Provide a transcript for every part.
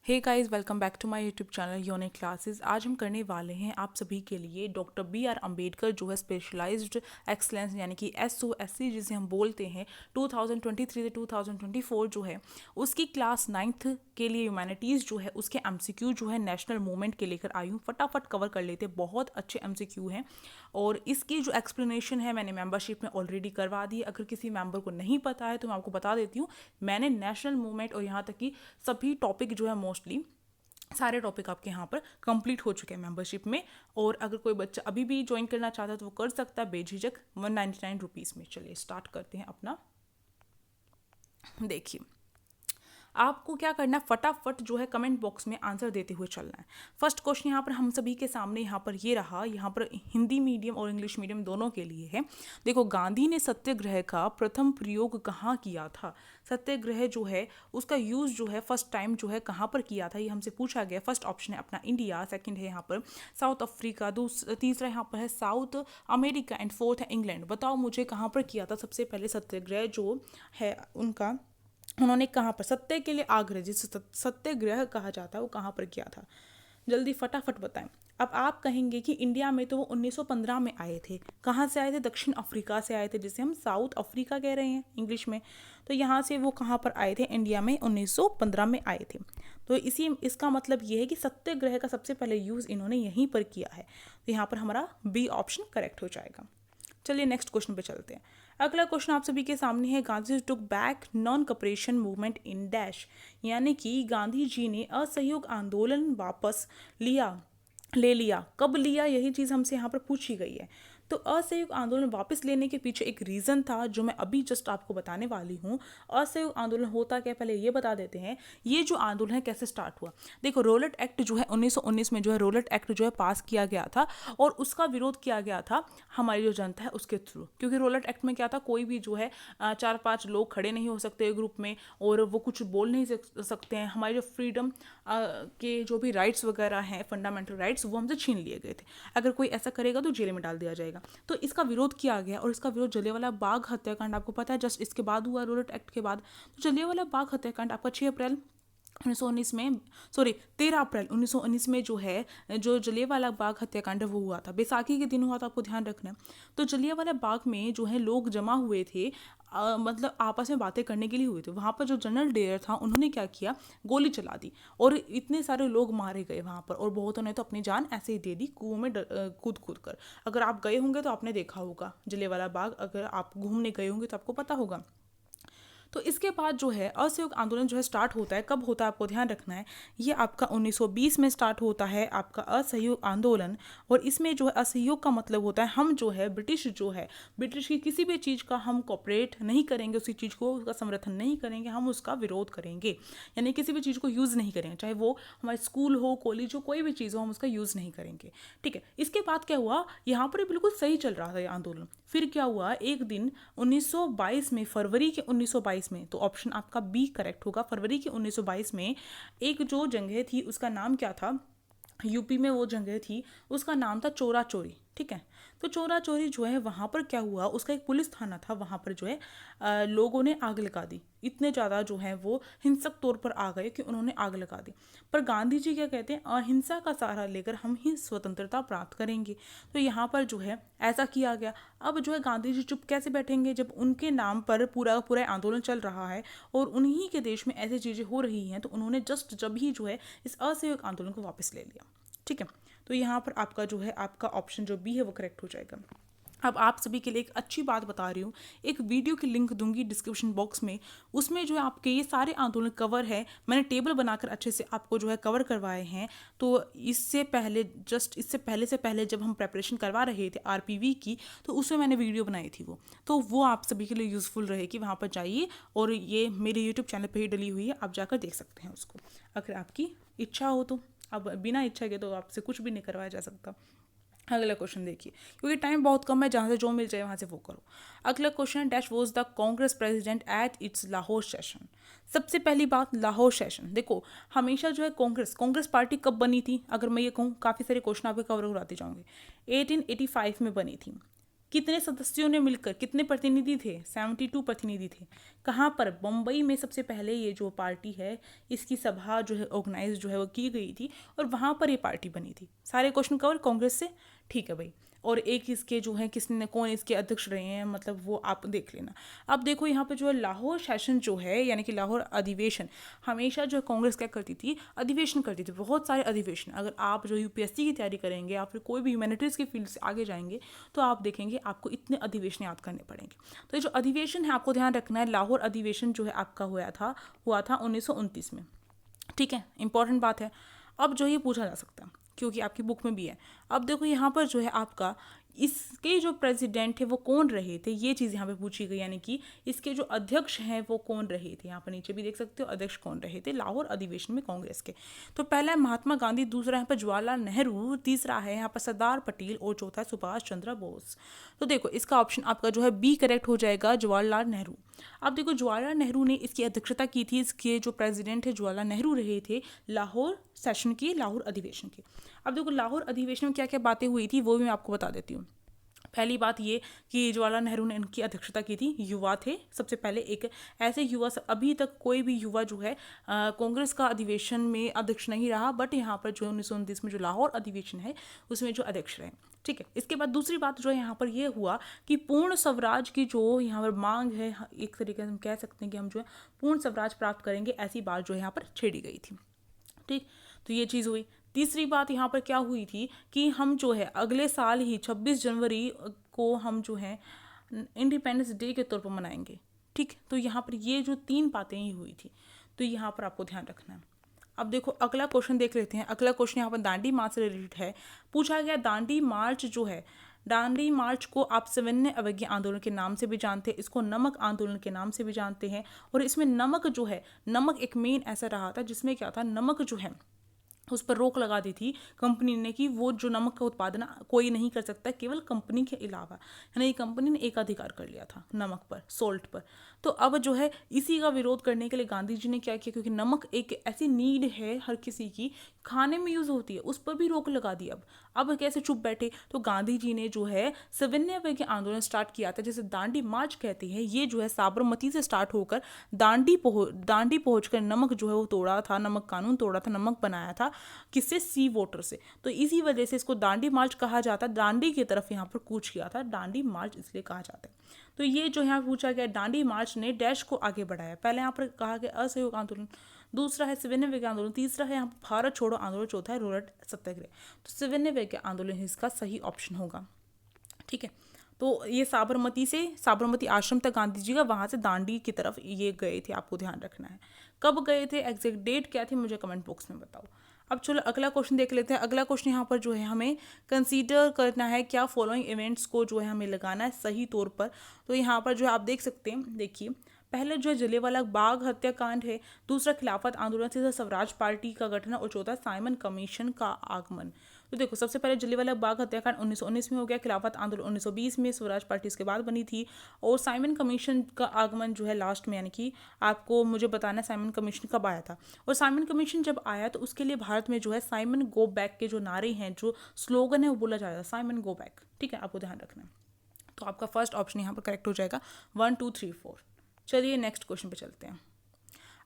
Hey guys, welcome back to my YouTube channel unique classes. आज हम करने वाले हैं आप सभी के लिए डॉक्टर बी आर अम्बेडकर जो है स्पेशलाइज्ड एक्सलेंस यानी कि SOSC जिसे हम बोलते हैं 2023 से 2024 जो है उसकी क्लास 9th के लिए ह्यूमैनिटीज़ जो है उसके MCQ जो है नेशनल मूवमेंट के लेकर आई हूँ। फटाफट कवर कर लेते, बहुत अच्छे MCQ हैं और इसकी जो एक्सप्लेनेशन है मैंने मेंबरशिप में ऑलरेडी करवा दी। अगर किसी मेंबर को नहीं पता है तो मैं आपको बता देती हूँ। मैंने नेशनल मूवमेंट और यहाँ तक कि सभी टॉपिक जो है मोस्टली सारे टॉपिक आपके यहाँ पर कंप्लीट हो चुके हैं मेंबरशिप में। और अगर कोई बच्चा अभी भी ज्वाइन करना चाहता है तो वो कर सकता है बेझिझक 199 रुपीज़ में। चलिए स्टार्ट करते हैं अपना। देखिए, आपको क्या करना है, फटाफट जो है कमेंट बॉक्स में आंसर देते हुए चलना है। फर्स्ट क्वेश्चन यहाँ पर हम सभी के सामने यहाँ पर ये रहा, यहाँ पर हिंदी मीडियम और इंग्लिश मीडियम दोनों के लिए है। देखो, गांधी ने सत्याग्रह का प्रथम प्रयोग कहाँ किया था? सत्याग्रह जो है उसका यूज़ जो है फर्स्ट टाइम जो है कहाँ पर किया था, ये हमसे पूछा गया। फर्स्ट ऑप्शन है अपना इंडिया, सेकंड है यहाँ पर साउथ अफ्रीका, तीसरा यहाँ पर है साउथ अमेरिका एंड फोर्थ है इंग्लैंड। बताओ मुझे कहाँ पर किया था सबसे पहले सत्याग्रह जो है उनका, उन्होंने कहाँ पर सत्य के लिए आग्रह, जिसे सत्याग्रह कहा जाता है, वो कहाँ पर किया था? जल्दी फटाफट बताएं। अब आप कहेंगे कि इंडिया में तो वो 1915 में आए थे। कहाँ से आए थे? दक्षिण अफ्रीका से आए थे, जिसे हम साउथ अफ्रीका कह रहे हैं इंग्लिश में। तो यहाँ से वो कहाँ पर आए थे? इंडिया में 1915 में आए थे। तो इसका मतलब ये है कि सत्याग्रह का सबसे पहले यूज़ इन्होंने यहीं पर किया है। तो यहाँ पर हमारा बी ऑप्शन करेक्ट हो जाएगा। चलिए नेक्स्ट क्वेश्चन पे चलते हैं। अगला क्वेश्चन आप सभी के सामने है, Gandhi took back non cooperation movement in dash, यानी कि गांधी जी ने असहयोग आंदोलन वापस ले लिया। कब लिया, यही चीज़ हमसे यहाँ पर पूछी गई है। तो असहयोग आंदोलन वापस लेने के पीछे एक रीज़न था जो मैं अभी जस्ट आपको बताने वाली हूँ। असहयोग आंदोलन होता क्या, पहले ये बता देते हैं। ये जो आंदोलन है कैसे स्टार्ट हुआ? देखो, रोलेट एक्ट जो है 1919 में जो है रोलेट एक्ट जो है पास किया गया था और उसका विरोध किया गया था हमारी जो जनता है उसके थ्रू। क्योंकि रोलेट एक्ट में क्या था, कोई भी जो है 4-5 लोग खड़े नहीं हो सकते ग्रुप में और वो कुछ बोल नहीं सकते हैं। हमारी जो फ्रीडम के जो भी राइट्स वगैरह हैं, फंडामेंटल राइट्स, वो हमसे छीन लिए गए थे। अगर कोई ऐसा करेगा तो जेल में डाल दिया जाएगा। तो इसका विरोध किया गया और इसका विरोध जलियांवाला बाग हत्याकांड, आपको पता है जस्ट इसके बाद हुआ, रोलेट एक्ट के बाद। तो जलियांवाला बाग हत्याकांड आपका 6 अप्रैल 1919 में, सॉरी 13 अप्रैल 1919 में जो है जो जलियांवाला बाग हत्याकांड वो हुआ था। बैसाखी के दिन हुआ था, आपको ध्यान रखना है। तो जलियांवाला बाग में जो है लोग जमा हुए थे, मतलब आपस में बातें करने के लिए हुए थे। वहाँ पर जो जनरल डेयर था उन्होंने क्या किया, गोली चला दी और इतने सारे लोग मारे गए वहाँ पर। और बहुतों ने तो अपनी जान ऐसे ही दे दी कुओं में कूद कूद कर। अगर आप गए होंगे तो आपने देखा होगा जलियांवाला बाग, अगर आप घूमने गए होंगे तो आपको पता होगा। तो इसके बाद जो है असहयोग आंदोलन जो है स्टार्ट होता है। कब होता है आपको ध्यान रखना है, ये आपका 1920 में स्टार्ट होता है आपका असहयोग आंदोलन। और इसमें जो है असहयोग का मतलब होता है हम जो है ब्रिटिश की किसी भी चीज़ का हम कॉपरेट नहीं करेंगे, उसी चीज़ को उसका समर्थन नहीं करेंगे, हम उसका विरोध करेंगे। यानी किसी भी चीज़ को यूज़ नहीं करेंगे, चाहे वो हमारे स्कूल हो, कॉलेज हो, कोई भी चीज़ हो, हम उसका यूज़ नहीं करेंगे। ठीक है, इसके बाद क्या हुआ, यहाँ पर बिल्कुल सही चल रहा था ये आंदोलन। फिर क्या हुआ, एक दिन 1922 में, फरवरी के 1922 में, तो ऑप्शन आपका बी करेक्ट होगा। फरवरी के 1922 में एक जो जंगह थी उसका नाम क्या था, यूपी में वो जंगह थी, उसका नाम था चोरा चोरी। ठीक है, तो चोरा चोरी जो है वहाँ पर क्या हुआ, उसका एक पुलिस थाना था, वहाँ पर जो है लोगों ने आग लगा दी। इतने ज़्यादा जो है वो हिंसक तौर पर आ गए कि उन्होंने आग लगा दी। पर गांधी जी क्या कहते हैं, अहिंसा का सहारा लेकर हम ही स्वतंत्रता प्राप्त करेंगे। तो यहाँ पर जो है ऐसा किया गया। अब जो है गांधी जी चुप कैसे बैठेंगे जब उनके नाम पर पूरा पूरा आंदोलन चल रहा है और उन्हीं के देश में ऐसी चीज़ें हो रही हैं। तो उन्होंने जस्ट जब ही जो है इस असहयोग आंदोलन को वापस ले लिया। ठीक है, तो यहाँ पर आपका जो है आपका ऑप्शन जो बी है वो करेक्ट हो जाएगा। अब आप सभी के लिए एक अच्छी बात बता रही हूँ, एक वीडियो की लिंक दूंगी डिस्क्रिप्शन बॉक्स में। उसमें जो है आपके ये सारे आंदोलन कवर है, मैंने टेबल बनाकर अच्छे से आपको जो है कवर करवाए हैं। तो इससे पहले जब हम प्रेपरेशन करवा रहे थे आरपीवी की, तो उसमें मैंने वीडियो बनाई थी वो आप सभी के लिए यूज़फुल रहेगी। वहाँ पर जाइए और ये मेरे यूट्यूब चैनल पर ही डली हुई है, आप जाकर देख सकते हैं उसको, अगर आपकी इच्छा हो तो। अब बिना इच्छा के तो आपसे कुछ भी नहीं करवाया जा सकता। अगला क्वेश्चन देखिए, क्योंकि टाइम बहुत कम है, जहाँ से जो मिल जाए वहाँ से वो करो। अगला question, dash was the Congress president at its Lahore session. सबसे पहली बात, लाहौर सेशन। देखो, हमेशा जो है कांग्रेस पार्टी कब बनी थी, अगर मैं ये कहूँ, काफ़ी सारे क्वेश्चन आपके कवर कराते जाऊँगे। 1885 में बनी थी। कितने सदस्यों ने मिलकर, कितने प्रतिनिधि थे, 72 प्रतिनिधि थे। कहाँ पर, बम्बई में सबसे पहले ये जो पार्टी है इसकी सभा जो है ऑर्गेनाइज जो है वो की गई थी और वहाँ पर ये पार्टी बनी थी। सारे क्वेश्चन कवर कांग्रेस से, ठीक है भाई। और एक इसके जो है किसने, कौन इसके अध्यक्ष रहे हैं, मतलब वो आप देख लेना। अब देखो यहाँ पे जो है लाहौर सेशन जो है, यानी कि लाहौर अधिवेशन, हमेशा जो है कांग्रेस क्या करती थी, अधिवेशन करती थी, बहुत सारे अधिवेशन। अगर आप जो यूपीएससी की तैयारी करेंगे या फिर कोई भी ह्यूमैनिटीज़ की फील्ड से आगे जाएंगे तो आप देखेंगे आपको इतने अधिवेशन याद करने पड़ेंगे। तो ये जो अधिवेशन है आपको ध्यान रखना है, लाहौर अधिवेशन जो है आपका हुआ था 1929 में, ठीक है, इंपॉर्टेंट बात है। अब जो ये पूछा जा सकता है क्योंकि आपकी बुक में भी है। अब देखो यहाँ पर जो है आपका इसके जो प्रेसिडेंट है वो कौन रहे थे, ये चीज़ यहाँ पे पूछी गई, यानी कि इसके जो अध्यक्ष हैं वो कौन रहे थे। यहाँ पर नीचे भी देख सकते हो अध्यक्ष कौन रहे थे लाहौर अधिवेशन में कांग्रेस के। तो पहला है महात्मा गांधी, दूसरा यहाँ पर जवाहरलाल नेहरू, तीसरा है यहाँ पर सरदार पटेल और चौथा है सुभाष चंद्र बोस। तो देखो इसका ऑप्शन आपका जो है बी करेक्ट हो जाएगा, जवाहरलाल नेहरू। अब देखो जवाहरलाल नेहरू ने इसकी अध्यक्षता की थी, इसके जो प्रेसिडेंट है जवाहरलाल नेहरू रहे थे लाहौर सेशन की, लाहौर अधिवेशन की। अब देखो लाहौर अधिवेशन में क्या क्या बातें हुई थी वो भी मैं आपको बता देती हूँ। पहली बात ये कि जवाहरलाल नेहरू ने इनकी अध्यक्षता की थी, युवा थे सबसे पहले, एक ऐसे युवा, अभी तक कोई भी युवा जो है कांग्रेस का अधिवेशन में अध्यक्ष नहीं रहा, बट यहाँ पर जो 1929 में जो लाहौर अधिवेशन है उसमें जो अध्यक्ष रहे, ठीक है। इसके बाद दूसरी बात जो है यहाँ पर ये हुआ कि पूर्ण स्वराज की जो यहाँ पर मांग है, एक तरीके से हम कह सकते हैं कि हम जो है पूर्ण स्वराज प्राप्त करेंगे, ऐसी बात जो है यहाँ पर छेड़ी गई थी, ठीक। तो ये चीज़ हुई। तीसरी बात यहाँ पर क्या हुई थी कि हम जो है अगले साल ही 26 जनवरी को हम जो है इंडिपेंडेंस डे के तौर पर मनाएंगे, ठीक। तो यहाँ पर ये जो 3 बातें ही हुई थी, तो यहाँ पर आपको ध्यान रखना है। अब देखो अगला क्वेश्चन देख लेते हैं। अगला क्वेश्चन यहाँ पर दांडी मार्च से रिलेटेड है, पूछा गया दांडी मार्च जो है, दांडी मार्च को आप सविनय अवज्ञा आंदोलन के नाम से भी जानते हैं, इसको नमक आंदोलन के नाम से भी जानते हैं। और इसमें नमक जो है, नमक एक मेन ऐसा रहा था जिसमें क्या था, नमक जो है उस पर रोक लगा दी थी कंपनी ने कि वो जो नमक का उत्पादन कोई नहीं कर सकता केवल कंपनी के अलावा, यानी कंपनी ने एकाधिकार कर लिया था नमक पर, सोल्ट पर। तो अब जो है इसी का विरोध करने के लिए गांधी जी ने क्या किया, क्योंकि नमक एक ऐसी नीड है हर किसी की, खाने में यूज़ होती है, उस पर भी रोक लगा दी। अब कैसे चुप बैठे, तो गांधी जी ने जो है सविनय अवज्ञा आंदोलन स्टार्ट किया था, जिसे दांडी मार्च कहते हैं। ये जो है साबरमती से स्टार्ट होकर दांडी पहुंचकर नमक जो है वो तोड़ा था, नमक कानून तोड़ा था, नमक बनाया था, किससे, सी वोटर से। तो इसी वजह से इसको दांडी मार्च कहा जाता है, दांडी की तरफ यहाँ पर कूच किया था, दांडी मार्च इसलिए कहा जाता है। तो ये जो यहाँ पूछा गया, दांडी मार्च ने डैश को आगे बढ़ाया। पहले यहाँ पर कहा गया असहयोग आंदोलन, दूसरा है सविनय अवज्ञा आंदोलन, तीसरा है यहाँ भारत छोड़ो आंदोलन, चौथा है रोलट सत्याग्रह। तो सविनय अवज्ञा आंदोलन इसका सही ऑप्शन होगा, ठीक है। तो ये साबरमती आश्रम तक गांधी जी का, वहाँ से दांडी की तरफ ये गए थे, आपको ध्यान रखना है। कब गए थे, एग्जैक्ट डेट क्या थी, मुझे कमेंट बॉक्स में बताओ। अब चलो अगला क्वेश्चन देख लेते हैं। अगला क्वेश्चन यहाँ पर जो है हमें कंसीडर करना है, क्या फॉलोइंग इवेंट्स को जो है हमें लगाना है सही तौर पर। तो यहाँ पर जो है आप देख सकते हैं, देखिए पहले जो है जलियांवाला बाग हत्याकांड है, दूसरा खिलाफत आंदोलन, तीसरा स्वराज पार्टी का गठन और चौथा साइमन कमीशन का आगमन। तो देखो सबसे पहले जलियांवाला बाग हत्याकांड 1919 में हो गया, खिलाफत आंदोलन 1920 में, स्वराज पार्टी इसके बाद बनी थी, और साइमन कमीशन का आगमन जो है लास्ट में, यानी कि आपको मुझे बताना है साइमन कमीशन कब आया था। और साइमन कमीशन जब आया तो उसके लिए भारत में जो है साइमन गो बैक के जो नारे हैं, जो स्लोगन है वो बोला जाएगा साइमन गो बैक, ठीक है, आपको ध्यान रखना है। तो आपका फर्स्ट ऑप्शन यहाँ पर करेक्ट हो जाएगा, 1 2 3 4। चलिए नेक्स्ट क्वेश्चन पे चलते हैं।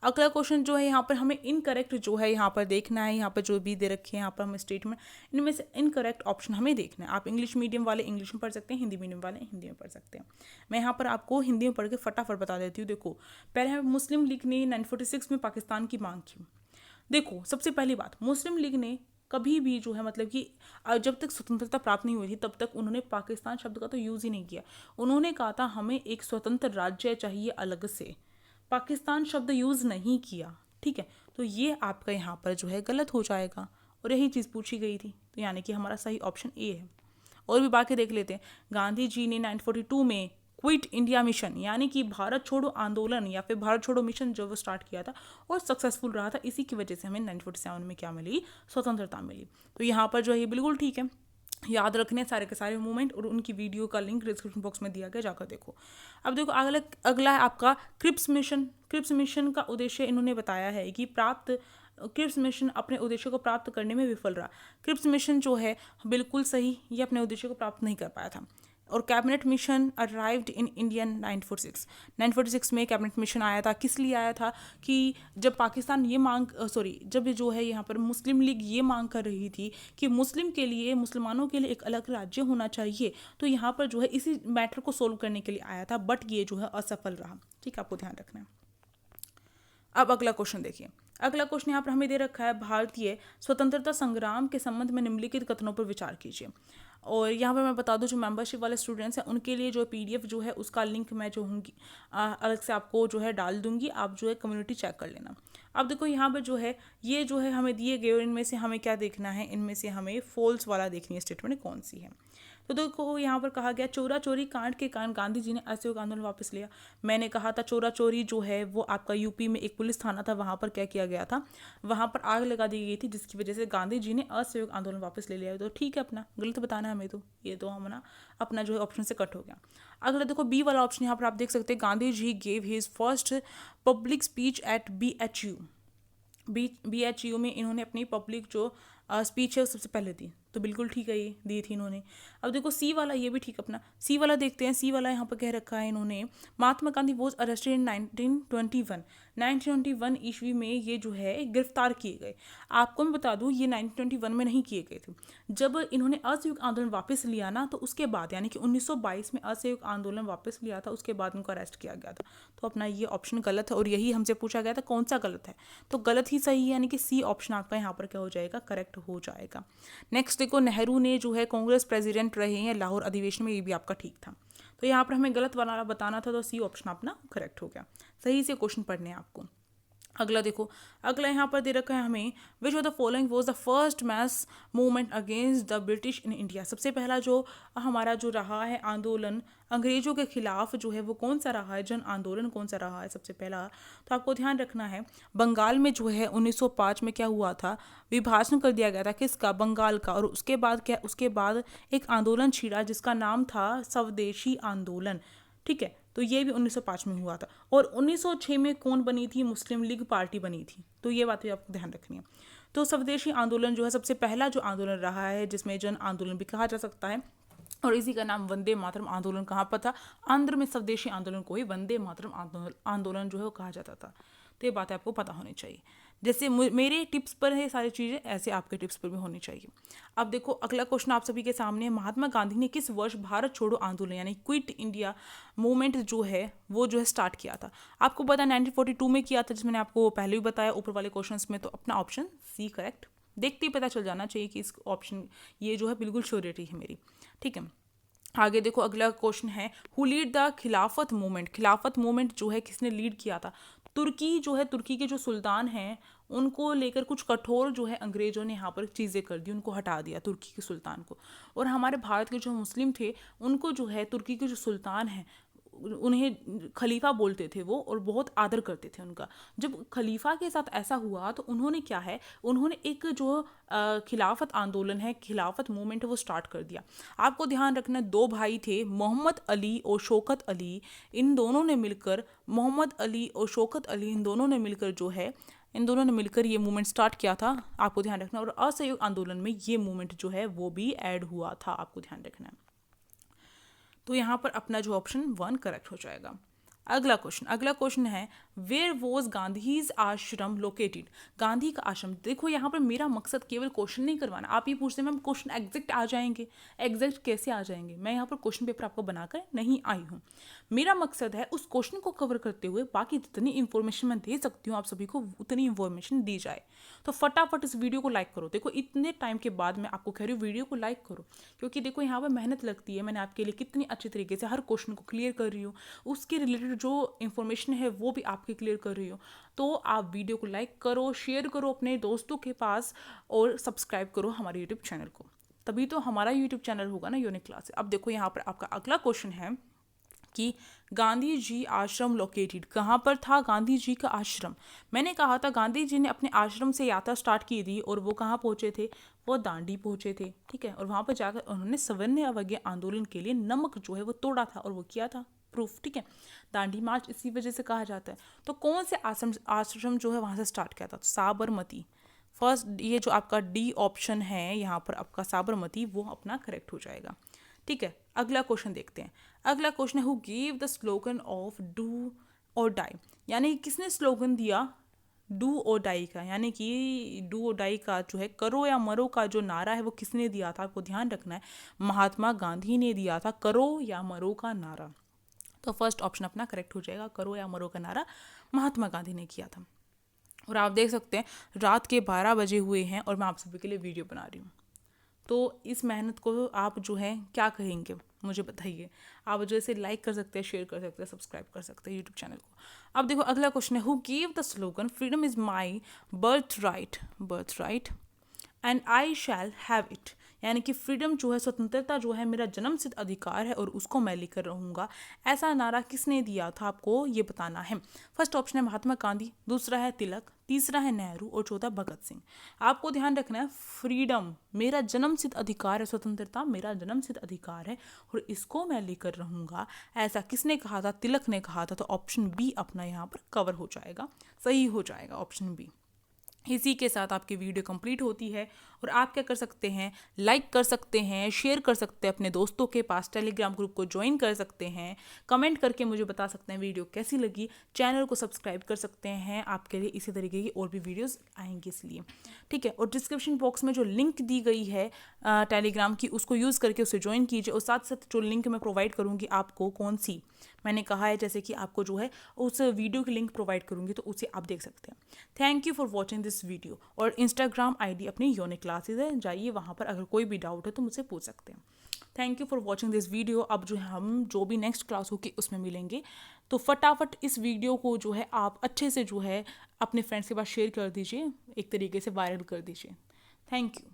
अगला क्वेश्चन जो है यहाँ पर हमें इनकरेक्ट जो है यहाँ पर देखना है, यहाँ पर जो भी दे रखे हैं यहाँ पर हमें स्टेटमेंट, इनमें से इनकरेक्ट ऑप्शन हमें देखना है। आप इंग्लिश मीडियम वाले इंग्लिश में पढ़ सकते हैं, हिंदी मीडियम वाले हिंदी में पढ़ सकते हैं। मैं यहाँ पर आपको हिंदी में पढ़ के फटाफट बता देती हूँ। देखो पहले मुस्लिम लीग ने 1946 में पाकिस्तान की मांग की। देखो सबसे पहली बात, मुस्लिम लीग ने कभी भी जो है मतलब कि जब तक स्वतंत्रता प्राप्त नहीं हुई थी तब तक उन्होंने पाकिस्तान शब्द का तो यूज़ ही नहीं किया। उन्होंने कहा था हमें एक स्वतंत्र राज्य चाहिए अलग से, पाकिस्तान शब्द यूज़ नहीं किया, ठीक है। तो ये आपका यहाँ पर जो है गलत हो जाएगा, और यही चीज़ पूछी गई थी, तो यानी कि हमारा सही ऑप्शन ए है। और भी बाकी देख लेते हैं। गांधी जी ने 1942 में क्विट इंडिया मिशन, यानी कि भारत छोड़ो आंदोलन या फिर भारत छोड़ो मिशन जो वो स्टार्ट किया था और सक्सेसफुल रहा था, इसी की वजह से हमें 1947 में क्या मिली, स्वतंत्रता मिली। तो यहाँ पर जो है बिल्कुल ठीक है, याद रखने सारे के सारे मूवमेंट, और उनकी वीडियो का लिंक डिस्क्रिप्शन बॉक्स में दिया गया, जाकर देखो। अब देखो अगला है आपका क्रिप्स मिशन। क्रिप्स मिशन का उद्देश्य इन्होंने बताया है कि क्रिप्स मिशन अपने उद्देश्य को प्राप्त करने में विफल रहा। क्रिप्स मिशन जो है बिल्कुल सही, ये अपने उद्देश्य को प्राप्त नहीं कर पाया था। और cabinet mission arrived in India 946 में कैबिनेट मिशन आया था। किस लिए आया था कि जब पाकिस्तान ये जब जो है यहाँ पर मुस्लिम लीग ये मांग कर रही थी कि मुसलमानों के लिए एक अलग राज्य होना चाहिए, तो यहाँ पर जो है इसी मैटर को सोल्व करने के लिए आया था, बट ये जो है असफल रहा। ठीक है, आपको ध्यान रखना है। अब अगला क्वेश्चन देखिए। अगला क्वेश्चन यहाँ पर हमें दे रखा है, भारतीय स्वतंत्रता संग्राम के संबंध में निम्नलिखित कथनों पर विचार कीजिए। और यहाँ पर मैं बता दूं, जो मेंबरशिप वाले स्टूडेंट्स हैं उनके लिए जो PDF जो है उसका लिंक मैं जो हूँ अलग से आपको जो है डाल दूंगी, आप जो है कम्युनिटी चेक कर लेना। अब देखो यहाँ पर जो है ये जो है हमें दिए गए, और इनमें से हमें क्या देखना है, इनमें से हमें फॉल्स वाला देखनी है स्टेटमेंट कौन सी है। तो देखो यहाँ पर कहा गया चोरा चोरी कांड के कारण गांधी जी ने असहयोग आंदोलन वापस लिया। मैंने कहा था चोरा चोरी जो है वो आपका यूपी में एक पुलिस थाना था, वहाँ पर क्या किया गया था, वहाँ पर आग लगा दी गई थी, जिसकी वजह से गांधी जी ने असहयोग आंदोलन वापस ले लिया। तो ठीक है, अपना गलत बताना है हमें, तो ये तो हम ना अपना जो है ऑप्शन से कट हो गया। अगला देखो बी वाला ऑप्शन, यहाँ पर आप देख सकते हैं, Gandhi ji gave his first public speech at BHU में इन्होंने अपनी पब्लिक जो स्पीच है सबसे पहले दी। तो बिल्कुल ठीक है, ये दी थी इन्होंने। अब देखो सी वाला, ये भी ठीक अपना सी वाला देखते हैं। सी वाला यहाँ पर कह रखा है इन्होंने, Mahatma Gandhi was arrested in 1921 ईस्वी में ये जो है गिरफ्तार किए गए। आपको मैं बता दूं ये 1921 में नहीं किए गए थे। जब इन्होंने असहयोग आंदोलन वापस लिया ना, तो उसके बाद यानी कि 1922 में असहयोग आंदोलन वापस लिया था, उसके बाद उनको अरेस्ट किया गया था। तो अपना ये ऑप्शन गलत है, और यही हमसे पूछा गया था कौन सा गलत है, तो गलत ही सही है, यानी कि सी ऑप्शन आपका यहाँ पर क्या हो जाएगा, करेक्ट हो जाएगा। नेक्स्ट देखो, नेहरू ने जो है कांग्रेस प्रेसिडेंट रहे हैं लाहौर अधिवेशन में, ये भी आपका ठीक था। तो यहाँ पर हमें गलत वाला बताना था, तो सी ऑप्शन अपना करेक्ट हो गया। सही से क्वेश्चन पढ़ने हैं आपको। अगला देखो, अगला यहाँ पर दे रखा है हमें, which of the following was the first mass movement against the British in India. सबसे पहला जो हमारा जो रहा है आंदोलन अंग्रेजों के खिलाफ जो है वो कौन सा रहा है, जन आंदोलन कौन सा रहा है सबसे पहला। तो आपको ध्यान रखना है, बंगाल में जो है 1905 में क्या हुआ था, विभाजन कर दिया गया था किसका, बंगाल का। और उसके बाद एक आंदोलन छिड़ा जिसका नाम था स्वदेशी आंदोलन। ठीक है, तो ये भी 1905 में हुआ था। और 1906 में कौन बनी थी, मुस्लिम लीग पार्टी बनी थी। तो ये बात भी आपको ध्यान रखनी है। तो स्वदेशी आंदोलन जो है सबसे पहला जो आंदोलन रहा है, जिसमें जन आंदोलन भी कहा जा सकता है, और इसी का नाम वंदे मातरम आंदोलन कहाँ पर था, आंध्र में स्वदेशी आंदोलन को ही वंदे मातरम आंदोलन जो है वो कहा जाता था। तो ये बात आपको पता होनी चाहिए। जैसे मेरे टिप्स पर है सारी चीज़ें, ऐसे आपके टिप्स पर भी होनी चाहिए। अब देखो अगला क्वेश्चन आप सभी के सामने है, महात्मा गांधी ने किस वर्ष भारत छोड़ो आंदोलन यानी क्विट इंडिया मूवमेंट जो है वो जो है स्टार्ट किया था। आपको पता 1942 में किया था, जिसमें मैंने आपको पहले भी बताया ऊपर वाले क्वेश्चंस में। तो अपना ऑप्शन सी करेक्ट, देखते ही पता चल जाना चाहिए कि इस ऑप्शन ये जो है बिल्कुल श्योरिटी है मेरी। ठीक है, आगे देखो अगला क्वेश्चन है, हु लीड द खिलाफत मूवमेंट। खिलाफत मूवमेंट जो है किसने लीड किया था। तुर्की जो है, तुर्की के जो सुल्तान हैं उनको लेकर कुछ कठोर जो है अंग्रेजों ने यहाँ पर चीज़ें कर दी, उनको हटा दिया तुर्की के सुल्तान को। और हमारे भारत के जो मुस्लिम थे उनको जो है तुर्की के जो सुल्तान हैं उन्हें खलीफा बोलते थे वो, और बहुत आदर करते थे उनका। जब खलीफा के साथ ऐसा हुआ तो उन्होंने क्या है, उन्होंने एक जो खिलाफत आंदोलन है, खिलाफत मूवमेंट है वो स्टार्ट कर दिया। आपको ध्यान रखना, दो भाई थे मोहम्मद अली और शौकत अली, इन दोनों ने मिलकर इन दोनों ने मिलकर ये मूवमेंट स्टार्ट किया था। आपको ध्यान रखना, और असहयोग आंदोलन में ये मूवमेंट जो है वो भी ऐड हुआ था, आपको ध्यान रखना है। तो यहाँ पर अपना जो ऑप्शन 1 करेक्ट हो जाएगा। अगला क्वेश्चन है, वेयर वॉज गांधीज आश्रम लोकेटेड। गांधी का आश्रम, देखो यहाँ पर मेरा मकसद केवल क्वेश्चन नहीं करवाना। आप ये पूछते हैं मैम क्वेश्चन एग्जैक्ट आ जाएंगे, एग्जैक्ट कैसे आ जाएंगे। मैं यहाँ पर क्वेश्चन पेपर आपको बनाकर नहीं आई हूँ। मेरा मकसद है उस क्वेश्चन को कवर करते हुए बाकी जितनी इन्फॉर्मेशन मैं दे सकती हूँ आप सभी को उतनी इन्फॉर्मेशन दी जाए। तो फटाफट इस वीडियो को लाइक करो। देखो इतने टाइम के बाद मैं आपको कह रही हूँ वीडियो को लाइक करो, क्योंकि देखो यहाँ पर मेहनत लगती है। मैंने आपके लिए कितनी अच्छी तरीके से हर क्वेश्चन को क्लियर कर रही हूँ, उसके रिलेटेड जो इन्फॉर्मेशन है वो भी आपके क्लियर कर रही हूँ। तो आप वीडियो को लाइक करो, शेयर करो अपने दोस्तों के पास, और सब्सक्राइब करो हमारे यूट्यूब चैनल को, तभी तो हमारा यूट्यूब चैनल होगा ना यूनिक क्लासेस। अब देखो यहाँ पर आपका अगला क्वेश्चन है कि गांधी जी आश्रम लोकेटेड, कहाँ पर था गांधी जी का आश्रम। मैंने कहा था गांधी जी ने अपने आश्रम से यात्रा स्टार्ट की थी, और वो कहाँ पहुँचे थे, वो दांडी पहुँचे थे। ठीक है, और वहाँ पर जाकर उन्होंने सवर्ण अवज्ञा आंदोलन के लिए नमक जो है वो तोड़ा था, और वो किया था प्रूफ। ठीक है, दांडी मार्च इसी वजह से कहा जाता है। तो कौन से आश्रम जो है वहाँ से स्टार्ट किया था, साबरमती। फर्स्ट ये जो आपका डी ऑप्शन है यहाँ पर आपका साबरमती, वो अपना करेक्ट हो जाएगा। ठीक है, अगला क्वेश्चन देखते हैं। अगला क्वेश्चन है who give the slogan of do और डाई, यानी किसने स्लोगन दिया डू और डाई का, यानी कि डू और डाई का जो है करो या मरो का जो नारा है वो किसने दिया था, आपको ध्यान रखना है। महात्मा गांधी ने दिया था करो या मरो का नारा। तो फर्स्ट ऑप्शन अपना करेक्ट हो जाएगा, करो या मरो का नारा महात्मा गांधी ने किया था। और आप देख सकते हैं रात के 12 बजे हुए हैं और मैं आप सभी के लिए वीडियो बना रही हूँ। तो इस मेहनत को आप जो है क्या कहेंगे मुझे बताइए। आप जो इसे लाइक कर सकते हैं, शेयर कर सकते हैं, सब्सक्राइब कर सकते हैं यूट्यूब चैनल को। अब देखो अगला क्वेश्चन है who give the slogan freedom is my birth right and I shall have it, यानी कि फ्रीडम जो है, स्वतंत्रता जो है मेरा जन्मसिद्ध अधिकार है और उसको मैं लेकर रहूँगा। ऐसा नारा किसने दिया था, आपको ये बताना है। फर्स्ट ऑप्शन है महात्मा गांधी, दूसरा है तिलक, तीसरा है नेहरू और चौथा भगत सिंह। आपको ध्यान रखना है फ्रीडम मेरा जन्मसिद्ध अधिकार है, स्वतंत्रता मेरा जन्मसिद्ध अधिकार है और इसको मैं लेकर रहूँगा। ऐसा किसने कहा था, तिलक ने कहा था। तो ऑप्शन बी अपना यहाँ पर कवर हो जाएगा, सही हो जाएगा ऑप्शन बी। इसी के साथ आपकी वीडियो कंप्लीट होती है और आप क्या कर सकते हैं, लाइक कर सकते हैं, शेयर कर सकते हैं अपने दोस्तों के पास, टेलीग्राम ग्रुप को ज्वाइन कर सकते हैं, कमेंट करके मुझे बता सकते हैं वीडियो कैसी लगी, चैनल को सब्सक्राइब कर सकते हैं, आपके लिए इसी तरीके की और भी वीडियोस आएंगी इसलिए, ठीक है। और डिस्क्रिप्शन बॉक्स में जो लिंक दी गई है टेलीग्राम की, उसको यूज़ करके उसे ज्वाइन कीजिए। और साथ साथ जो लिंक मैं प्रोवाइड करूँगी आपको, कौन सी मैंने कहा है जैसे कि आपको जो है उस वीडियो की लिंक प्रोवाइड करूँगी, तो उसे आप देख सकते हैं। Thank you for watching this video. और इंस्टाग्राम आईडी अपनी यूनिक क्लासेज है, जाइए वहाँ पर, अगर कोई भी डाउट है तो मुझसे पूछ सकते हैं। Thank you for watching this video. अब जो है हम जो भी नेक्स्ट क्लास होगी उसमें मिलेंगे, तो फटाफट इस वीडियो को जो है आप अच्छे से जो है अपने फ्रेंड्स के पास शेयर कर दीजिए, एक तरीके से वायरल कर दीजिए। Thank you.